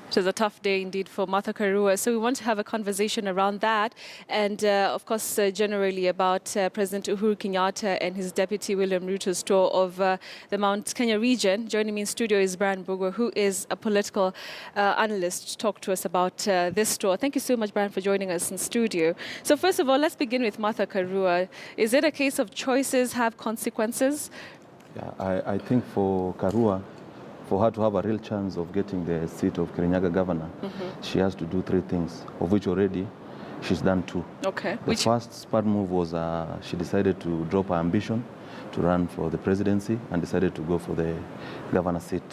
It was a tough day indeed for Martha Karua. So we want to have a conversation around that and, of course, generally about President Uhuru Kenyatta and his deputy William Ruto's tour of the Mount Kenya region. Joining me in studio is Brian Bogo, who is a political analyst, to talk to us about this tour. Thank you so much, Brian, for joining us in studio. So first of all, let's begin with Martha Karua. Is it a case of choices have consequences? Yeah, I think for Karua, for her to have a real chance of getting the seat of Kirinyaga governor, she has to do three things, of which already she's done two. Okay. The first smart move was she decided to drop her ambition to run for the presidency and decided to go for the governor seat.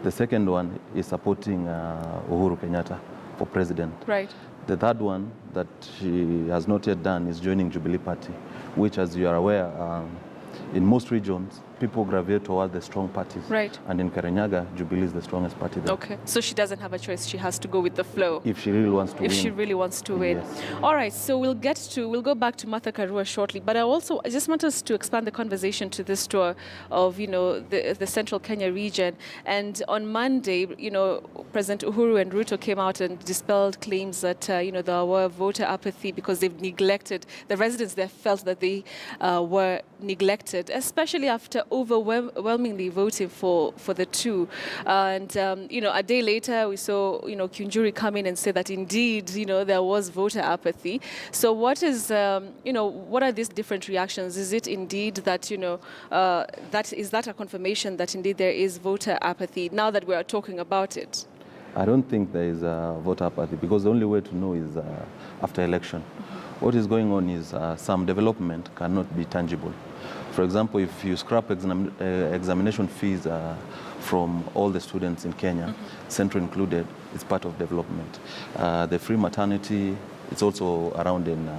The second one is supporting Uhuru Kenyatta for president. Right. The third one that she has not yet done is joining Jubilee Party, which, as you are aware, in most regions, people gravitate toward the strong parties. Right. And in Kirinyaga, Jubilee is the strongest party there. Okay. So she doesn't have a choice. She has to go with the flow. If she really wants to win. If she really wants to win. Yes. All right. So we'll go back to Martha Karua shortly. But I just want us to expand the conversation to this tour of, the central Kenya region. And on Monday, President Uhuru and Ruto came out and dispelled claims that, there were voter apathy because they've neglected, the residents there felt that they were neglected, especially after overwhelmingly voting for the two. And, a day later, we saw, Kunjuri come in and say that indeed, there was voter apathy. So what is, what are these different reactions? Is it indeed that, is that a confirmation that indeed there is voter apathy now that we are talking about it? I don't think there is voter apathy because the only way to know is after election. What is going on is some development cannot be tangible. For example, if you scrap examination fees from all the students in Kenya, Central included, it's part of development. The free maternity, it's also around in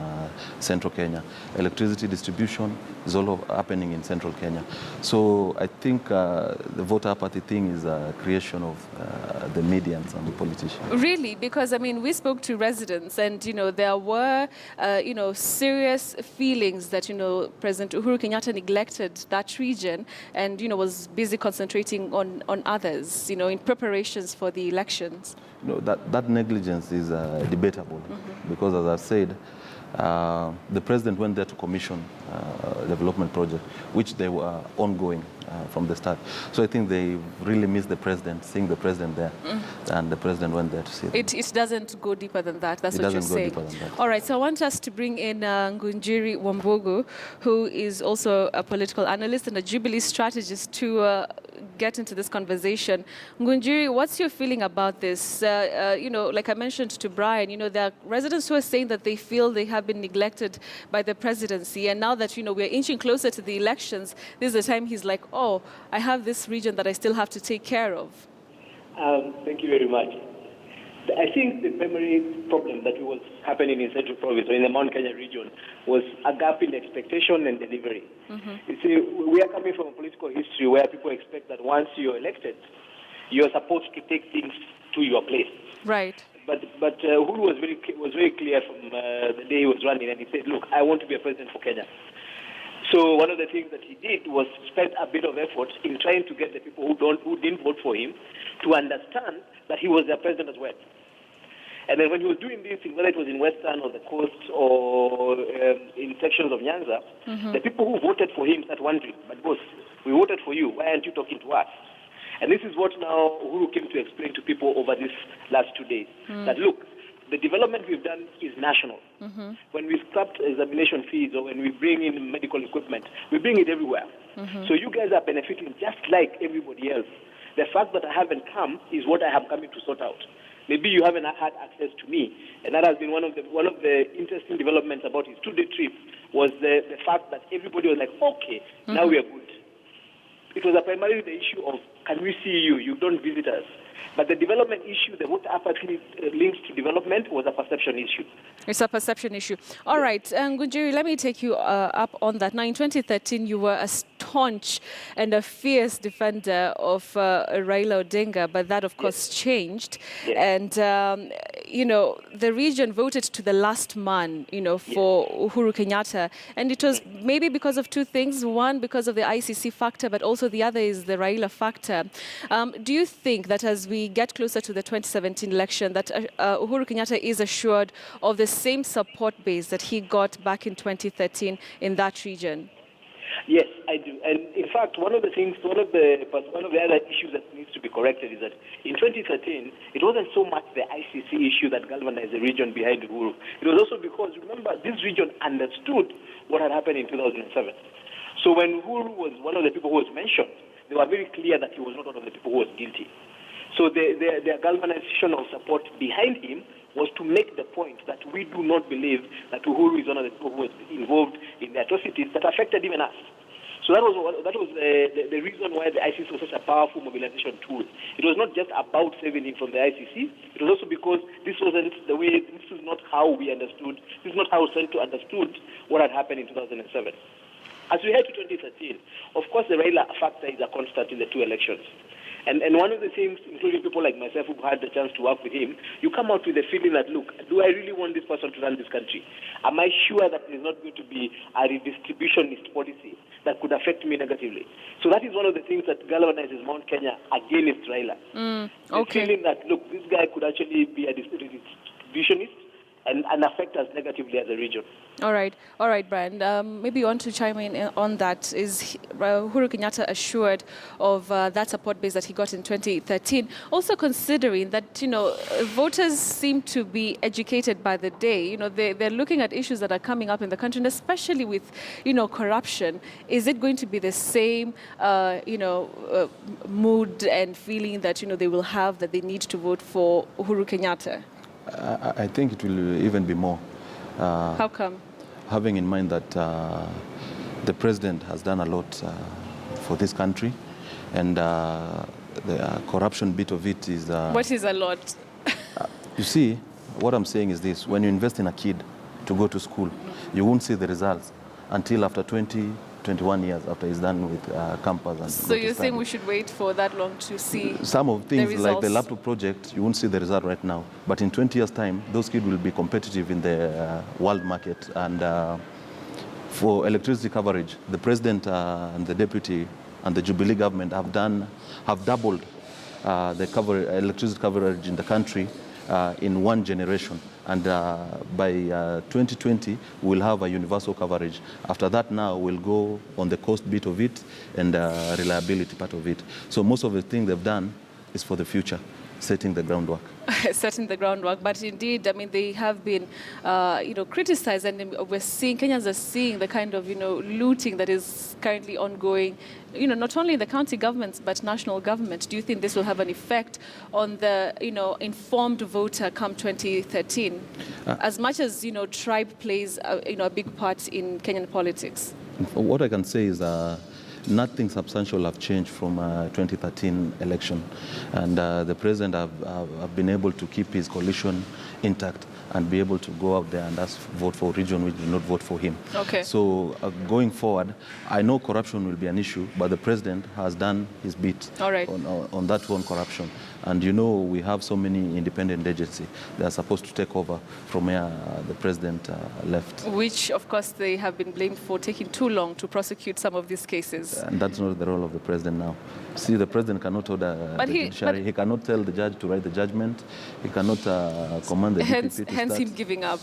Central Kenya. Electricity distribution is all happening in Central Kenya. So I think the voter apathy thing is a creation of the media and some politicians. Really? Because, we spoke to residents and, there were, serious feelings that, President Uhuru Kenyatta neglected that region and, was busy concentrating on others, in preparations for the elections. That negligence is debatable because, as I've said, the president went there to commission development project, which they were ongoing from the start. So I think they really missed the president, seeing the president there, and the president went there to see them. It doesn't go deeper than that. That's what you're saying. It doesn't go deeper than that. All right, so I want us to bring in Ngunjiri Wambugu, who is also a political analyst and a Jubilee strategist, to get into this conversation. Ngunjiri, what's your feeling about this? Like I mentioned to Brian, there are residents who are saying that they feel they have been neglected by the presidency, and now that, we're inching closer to the elections, this is the time he's like, oh, I have this region that I still have to take care of. Thank you very much. I think the primary problem that was happening in Central Province or in the Mount Kenya region was a gap in expectation and delivery. You see, we are coming from a political history where people expect that once you're elected, you're supposed to take things to your place. Right. But Uhuru was very clear from the day he was running, and he said, look, I want to be a president for Kenya. So one of the things that he did was spend a bit of effort in trying to get the people who didn't vote for him to understand that he was their president as well. And then when he was doing these things, whether it was in Western or the coast or in sections of Nyanza, the people who voted for him started wondering, but boss, we voted for you, why aren't you talking to us? And this is what now Uhuru came to explain to people over these last 2 days, that look, the development we've done is national. When we scrapped examination fees or when we bring in medical equipment, we bring it everywhere. So you guys are benefiting just like everybody else. The fact that I haven't come is what I have come in to sort out. Maybe you haven't had access to me. And that has been one of the interesting developments about his 2-day trip was the fact that everybody was like, okay, now we are good. It was primarily the issue of, can we see you? You don't visit us. But the development issue, the voter apathy linked to development, was a perception issue. It's a perception issue. All right, Ngunjiri, let me take you up on that. Now, in 2013, you were staunch and a fierce defender of Raila Odinga, but that, of course, changed. Yes. And, you know, the region voted to the last man, you know, for Uhuru Kenyatta. And it was maybe because of two things. One, because of the ICC factor, but also the other is the Raila factor. Do you think that as we get closer to the 2017 election, that Uhuru Kenyatta is assured of the same support base that he got back in 2013 in that region? Yes, I do. And in fact, one of the other issues that needs to be corrected is that in 2013, it wasn't so much the ICC issue that galvanized the region behind Uhuru. It was also because, remember, this region understood what had happened in 2007. So when Uhuru was one of the people who was mentioned, they were very clear that he was not one of the people who was guilty. So their galvanization of support behind him was to make the point that we do not believe that Uhuru is one of the people who was involved in the atrocities that affected even us. So that was the reason why the ICC was such a powerful mobilization tool. It was not just about saving him from the ICC. It was also because this wasn't the way. This is not how we understood. This is not how Centro understood what had happened in 2007. As we head to 2013, of course, the Raila factor is a constant in the two elections. And one of the things, including people like myself who've had the chance to work with him, you come out with the feeling that, look, do I really want this person to run this country? Am I sure that there's not going to be a redistributionist policy that could affect me negatively? So that is one of the things that galvanizes Mount Kenya against Raila. The feeling that, look, this guy could actually be a redistributionist and affect us negatively as a region. All right, Brian. Maybe you want to chime in on that. Is Uhuru Kenyatta assured of that support base that he got in 2013? Also considering that, you know, voters seem to be educated by the day. You know, they're looking at issues that are coming up in the country, and especially with, you know, corruption. Is it going to be the same, mood and feeling that, you know, they will have that they need to vote for Uhuru Kenyatta? I think it will even be more. How come? Having in mind that the president has done a lot for this country, and the corruption bit of it is... What is a lot? You see, what I'm saying is this. When you invest in a kid to go to school, you won't see the results until after 21 years after he's done with campus. And so you're saying we should wait for that long to see some of things the like the laptop project, you won't see the result right now. But in 20 years' time, those kids will be competitive in the world market. And for electricity coverage, the president and the deputy and the Jubilee government have doubled the electricity coverage in the country in one generation. And by 2020, we'll have a universal coverage. After that now, we'll go on the cost bit of it and reliability part of it. So most of the things they've done is for the future, setting the groundwork. Setting the groundwork, but indeed, I mean, they have been, criticized, and we're seeing, Kenyans are seeing the kind of, looting that is currently ongoing, not only in the county governments, but national government. Do you think this will have an effect on the, informed voter come 2013? As much as, tribe plays, a big part in Kenyan politics. What I can say is nothing substantial have changed from 2013 election, and the president have been able to keep his coalition intact and be able to go out there and ask vote for region which did not vote for him. Okay. So going forward, I know corruption will be an issue, but the president has done his bit on that one corruption. And we have so many independent agencies that are supposed to take over from where the president left. Which, of course, they have been blamed for taking too long to prosecute some of these cases. And that's not the role of the president now. See, the president cannot order the judiciary. He cannot tell the judge to write the judgment. He cannot command the DPP to start. Hence him giving up.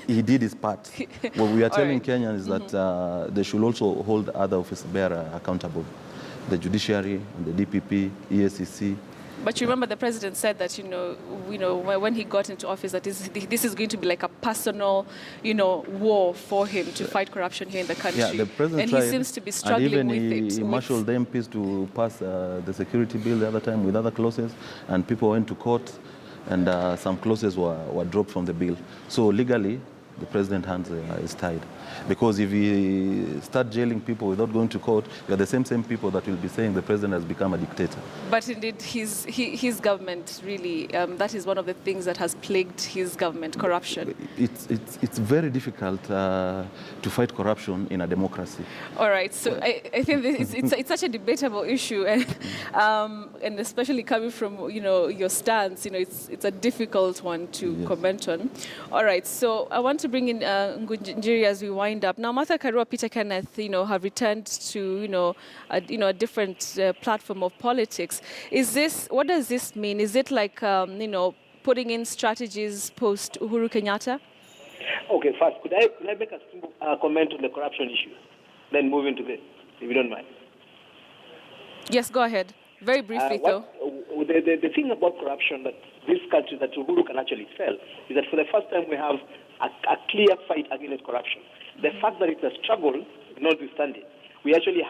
He did his part. What we are telling Kenyans is that they should also hold other office bearers accountable. The judiciary, and the DPP, EACC. But you remember the president said that, when he got into office, that this is going to be like a personal, war for him to fight corruption here in the country. Yeah, the president and tried, he seems to be struggling with it. And even he marshaled the MPs to pass the security bill the other time with other clauses, and people went to court, and some clauses were dropped from the bill. So legally, the president's hands is tied. Because if we start jailing people without going to court, you're the same people that will be saying the president has become a dictator. But indeed, his government really, that is one of the things that has plagued his government, corruption. It's very difficult to fight corruption in a democracy. All right, so I think it's such a debatable issue, and especially coming from your stance, it's a difficult one to comment on. All right, so I want to bring in Ngunjiri as we wind up. Now, Martha Karua, Peter Kenneth, have returned to a different platform of politics. What does this mean? Is it like putting in strategies post Uhuru Kenyatta? Okay, first, could I make a simple comment on the corruption issue, then move into this, if you don't mind? Yes, go ahead. Very briefly, though. The thing about corruption that this country, that Uhuru can actually sell, is that for the first time we have a clear fight against corruption. The fact that it's a struggle, notwithstanding, we actually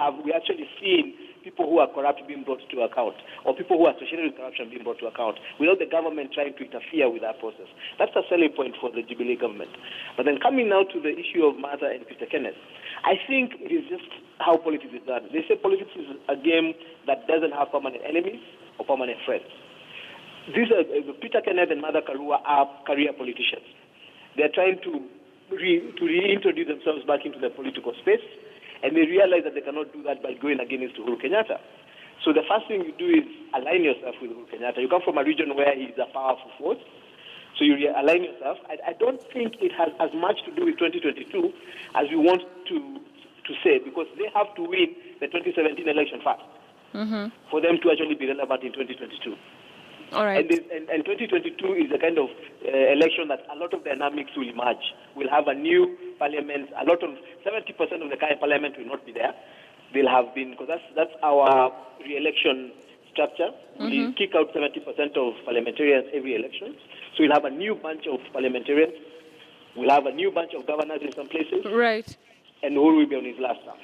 seen people who are corrupt being brought to account, or people who are associated with corruption being brought to account, without the government trying to interfere with that process. That's a selling point for the Jubilee government. But then coming now to the issue of Martha and Peter Kenneth, I think it is just how politics is done. They say politics is a game that doesn't have permanent enemies or permanent friends. Peter Kenneth and Martha Karua are career politicians. They're trying to reintroduce themselves back into the political space, and they realize that they cannot do that by going against Uhuru Kenyatta. So the first thing you do is align yourself with Uhuru Kenyatta. You come from a region where he's a powerful force, so you align yourself. I don't think it has as much to do with 2022 as we want to say, because they have to win the 2017 election first for them to actually be relevant in 2022. All right. And 2022 is a kind of election that a lot of dynamics will emerge. We'll have a new parliament. 70% of the current parliament will not be there. They'll have been, because that's our re-election structure. We kick out 70% of parliamentarians every election. So we'll have a new bunch of parliamentarians. We'll have a new bunch of governors in some places. Right. And Uhuru will be on his last term.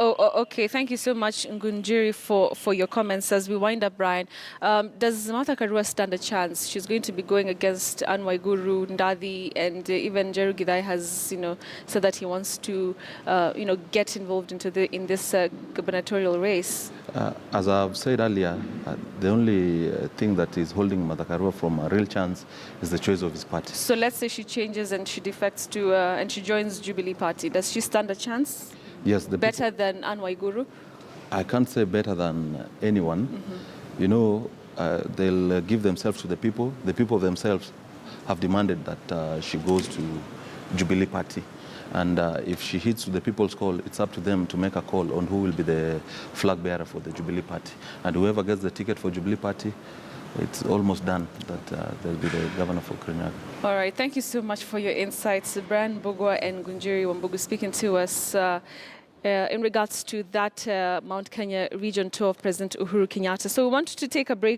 Oh, okay. Thank you so much, Ngunjiri, for your comments. As we wind up, Brian, does Martha Karua stand a chance? She's going to be going against Anne Waiguru, Ndadi, and even Jeru Githai has, said that he wants to, get involved in this gubernatorial race. As I've said earlier, the only thing that is holding Martha Karua from a real chance is the choice of his party. So let's say she changes and she defects to, and she joins Jubilee Party. Does she stand a chance? Yes. Better than Anne Waiguru? I can't say better than anyone. They'll give themselves to the people. The people themselves have demanded that she goes to Jubilee Party. And if she hits the people's call, it's up to them to make a call on who will be the flag bearer for the Jubilee Party. And whoever gets the ticket for Jubilee Party, it's almost done that they'll be the governor for Karua. All right. Thank you so much for your insights. Brian Bogwa and Ngunjiri Wambugu speaking to us in regards to that Mount Kenya region tour of President Uhuru Kenyatta. So we wanted to take a break.